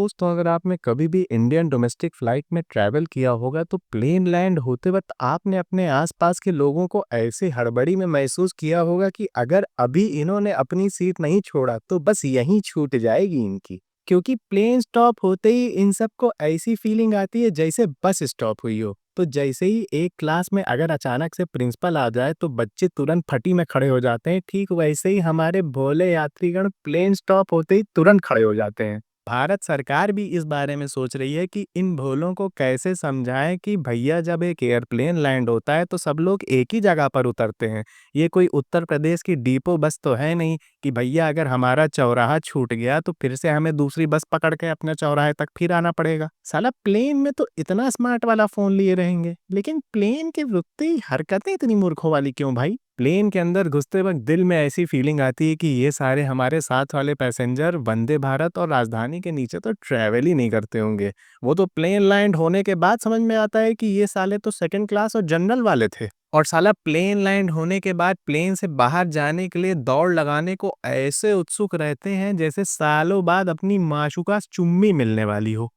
दोस्तों, अगर आपने कभी भी इंडियन डोमेस्टिक फ्लाइट में ट्रैवल किया होगा तो प्लेन लैंड होते वक्त आपने अपने आसपास के लोगों को ऐसे हड़बड़ी में महसूस किया होगा कि अगर अभी इन्होंने अपनी सीट नहीं छोड़ा तो बस यहीं छूट जाएगी इनकी। क्योंकि प्लेन स्टॉप होते ही इन सबको ऐसी फीलिंग आती है जैसे बस स्टॉप हुई हो। तो जैसे ही एक क्लास में अगर अचानक से प्रिंसिपल आ जाए तो बच्चे तुरंत फटी में खड़े हो जाते हैं, ठीक वैसे ही हमारे भोले यात्रीगण प्लेन स्टॉप होते ही तुरंत खड़े हो जाते हैं। भारत सरकार भी इस बारे में सोच रही है कि इन भोलों को कैसे समझाएं कि भैया जब एक एयरप्लेन लैंड होता है तो सब लोग एक ही जगह पर उतरते हैं। ये कोई उत्तर प्रदेश की डिपो बस तो है नहीं कि भैया अगर हमारा चौराहा छूट गया तो फिर से हमें दूसरी बस पकड़ के अपने चौराहे तक फिर आना पड़ेगा। साला प्लेन में तो इतना स्मार्ट वाला फोन लिए रहेंगे, लेकिन प्लेन के रुकते ही हरकतें इतनी मूर्खों वाली क्यों भाई? प्लेन के अंदर घुसते वक्त दिल में ऐसी फीलिंग आती है कि ये सारे हमारे साथ वाले पैसेंजर वंदे भारत और राजधानी के नीचे तो ट्रैवल ही नहीं करते होंगे। वो तो प्लेन लैंड होने के बाद समझ में आता है कि ये साले तो सेकंड क्लास और जनरल वाले थे। और साला प्लेन लैंड होने के बाद प्लेन से बाहर जाने के लिए दौड़ लगाने को ऐसे उत्सुक रहते हैं जैसे सालों बाद अपनी माशूका चुम्मी मिलने वाली हो।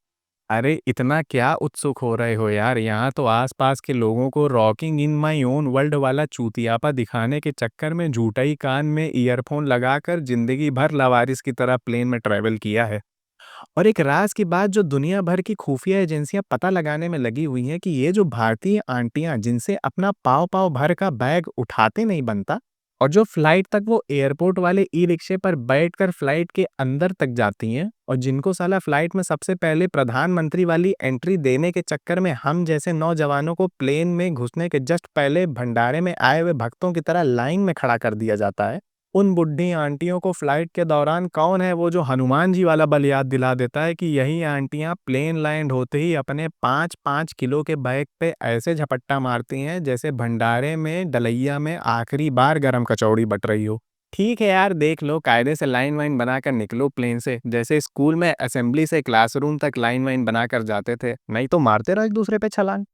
अरे इतना क्या उत्सुक हो रहे हो यार? यहाँ तो आसपास के लोगों को rocking in my own world वाला चूतियापा दिखाने के चक्कर में झूठा ही कान में ईयरफोन लगाकर जिंदगी भर लावारिस की तरह प्लेन में ट्रैवल किया है। और एक राज की बात जो दुनिया भर की खुफिया एजेंसियां पता लगाने में लगी हुई हैं कि ये जो भारतीय आंटियां जिनसे अपना पाव पाव भर का बैग उठाते नहीं बनता, और जो फ्लाइट तक वो एयरपोर्ट वाले ई रिक्शे पर बैठकर फ्लाइट के अंदर तक जाती हैं, और जिनको साला फ्लाइट में सबसे पहले प्रधानमंत्री वाली एंट्री देने के चक्कर में हम जैसे नौजवानों को प्लेन में घुसने के जस्ट पहले भंडारे में आए हुए भक्तों की तरह लाइन में खड़ा कर दिया जाता है। उन बुड्ढी आंटियों को फ्लाइट के दौरान कौन है वो जो हनुमान जी वाला बल याद दिला देता है कि यही आंटियां प्लेन लैंड होते ही अपने 5-5 किलो के बैग पे ऐसे झपट्टा मारती हैं जैसे भंडारे में डलैया में आखिरी बार गरम कचौड़ी बट रही हो। ठीक है यार, देख लो कायदे से लाइन वाइन बनाकर निकलो प्लेन से, जैसे स्कूल में असेंबली से क्लासरूम तक लाइन वाइन बनाकर जाते थे, नहीं तो मारते रहो एक दूसरे पे छलांग।